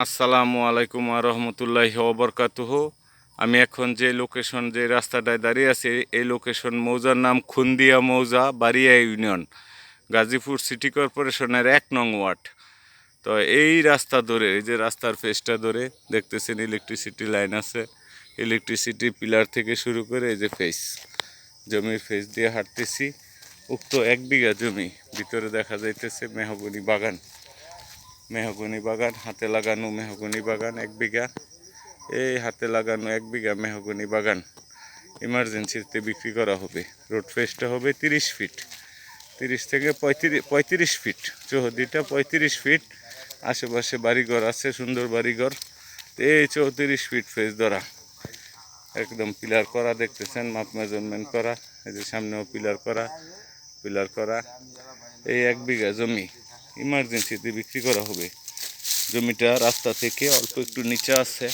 আসসালামু আলাইকুম রহমতুল্লাহি ওবরকাতুহু। আমি এখন যে রাস্তাটায় দাঁড়িয়ে আছি, এই লোকেশন মৌজার নাম খুন্দিয়া মৌজা, বারিয়া ইউনিয়ন, গাজীপুর সিটি কর্পোরেশনের 1 নং ওয়ার্ড। তো এই রাস্তা ধরে, এই যে রাস্তার ফেসটা ধরে দেখতেছেন ইলেকট্রিসিটি লাইন আছে। ইলেকট্রিসিটি পিলার থেকে শুরু করে এই যে ফেস, জমির ফেস দিয়ে হাঁটতেছি। উক্ত 1 বিঘা জমি, ভিতরে দেখা যাইতেছে মেহগনি বাগান। মেহগনি বাগান, হাতে লাগানো মেহগনি বাগান 1 বিঘা। এই হাতে লাগানো 1 বিঘা মেহগনি বাগান ইমার্জেন্সিতে বিক্রি করা হবে। রোড ফেসটা হবে 30 ফিট, 30 থেকে 35 ফিট, চৌহদ্দিটা 35 ফিট। আশেপাশে বাড়িঘর আছে, সুন্দর বাড়িঘর। এই 34 ফিট ফেস ধরা, একদম পিলার করা দেখতেছেন, মাপ মেজারমেন্ট করা। এই যে সামনেও পিলার করা, পিলার করা। এই 1 বিঘা জমি ইমার্জেন্সিতে বিক্রি করা হবে। জমিটা রাস্তা থেকে অল্প একটু নিচে আছে,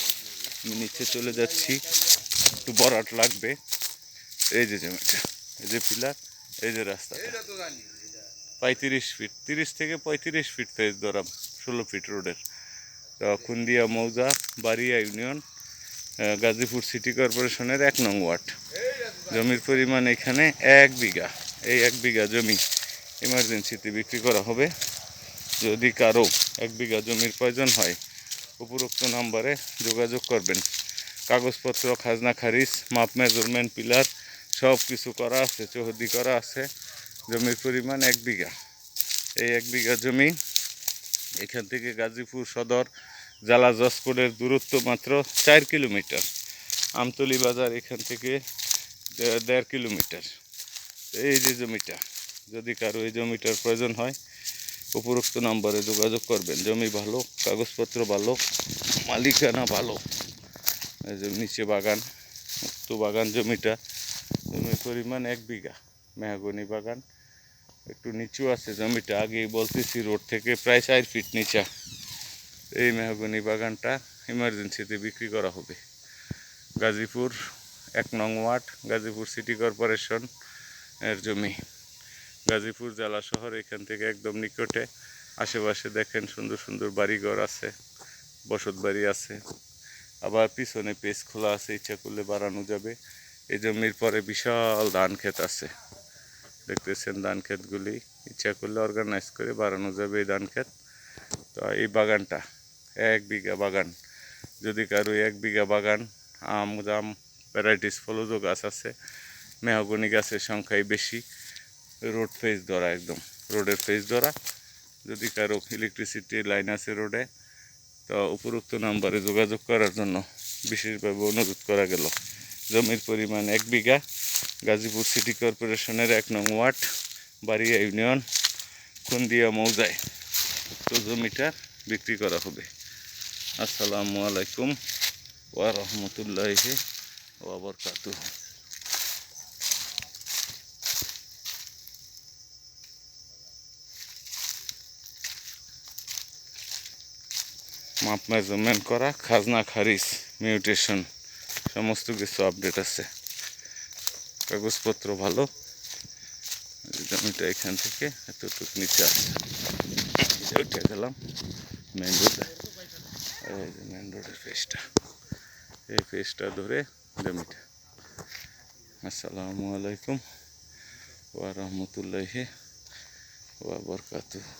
আমি নিচে চলে যাচ্ছি, একটু বরাট লাগবে। এই যে জমিটা, এই যে পিলার, এই যে রাস্তা, 35 ফিট, 30 থেকে 35 ফিট ফেস ধরা, 16 ফিট রোডের। তো খুন্দিয়া মৌজা, বারিয়া ইউনিয়ন, গাজীপুর সিটি কর্পোরেশনের 1 নং ওয়ার্ড। জমির পরিমাণ এখানে 1 বিঘা। এই 1 বিঘা জমি ইমার্জেন্সিতে বিক্রি করা হবে। যদি কারো 1 বিঘা জমির প্রয়োজন হয়, উপরোক্ত নাম্বারে যোগাযোগ করবেন। কাগজপত্র, খাজনা খারিজ, মাপ মেজারমেন্ট, পিলার সব কিছু করা আছে, চৌহদ্দি করা আছে। জমির পরিমাণ 1 বিঘা। এই 1 বিঘা জমি এখান থেকে গাজীপুর সদর জেলা জজকোটের দূরত্ব মাত্র 4 কিলোমিটার। আমতলী বাজার এখান থেকে 1.5 কিলোমিটার। এই যে জমিটা, যদি কারো এই জমিটার প্রয়োজন হয়, উপরোক্ত নম্বরে যোগাযোগ করবেন। জমি ভালো, কাগজপত্র ভালো, মালিকানা ভালো। এই যে নিচে বাগান, তো বাগান জমিটা, জমির পরিমাণ 1 বিঘা, মেহগনি বাগান। একটু নিচু আছে জমিটা, আগেই বলতেছি, রোড থেকে প্রায় 4 ফিট নিচা। এই মেহগনি বাগানটা ইমার্জেন্সিতে বিক্রি করা হবে। গাজীপুর 1 নং ওয়ার্ড, গাজীপুর সিটি কর্পোরেশন এর জমি। গাজীপুর জেলা শহর এখান থেকে একদম নিকটে। আশেপাশে দেখেন সুন্দর সুন্দর বাড়িঘর আছে, বসত বাড়ি আছে। আবার পিছনে পেজ খোলা আছে, ইচ্ছা করলে বাড়ানো যাবে। এই জমির পরে বিশাল ধান ক্ষেত আছে, দেখতেছেন ধান ক্ষেতগুলি। ইচ্ছা করলে অর্গানাইজ করে বাড়ানো যাবে এই ধান ক্ষেত। তো এই বাগানটা 1 বিঘা বাগান। যদি কারো 1 বিঘা বাগান, আম জাম ভ্যারাইটিস ফলজ গাছ আছে, মেহগনি গাছের সংখ্যাই বেশি। রোড ফেস ধরা, একদম রোডের ফেস ধরা। যদি কারো ইলেকট্রিসিটি লাইন আছে রোডে, তো উপরোক্ত নাম্বারে যোগাযোগ করার জন্য বিশেষভাবে অনুরোধ করা গেল। জমির পরিমাণ 1 বিঘা, গাজীপুর সিটি কর্পোরেশনের 1 নং ওয়ার্ড, বারিয়া ইউনিয়ন, খুন্দিয়া মৌজায় উক্ত জমিটা বিক্রি করা হবে। আসসালামু আলাইকুম ওয়া রাহমাতুল্লাহি ওয়া বারাকাতুহু। মাপ মেজারমেন্ট করা, খাজনা খারিজ, মিউটেশন সমস্ত কিছু আপডেট আছে। কাগজপত্র ভালো। জমিটা এখান থেকে এতটুকু নিচে আছে, উঠে গেলাম মেন রোডে। এই যে মেন রোডের ফেসটা, এই ফেসটা ধরে জমিটা। আসসালামু আলাইকুম ওয়া রাহমাতুল্লাহি ওয়া বারাকাতুহু।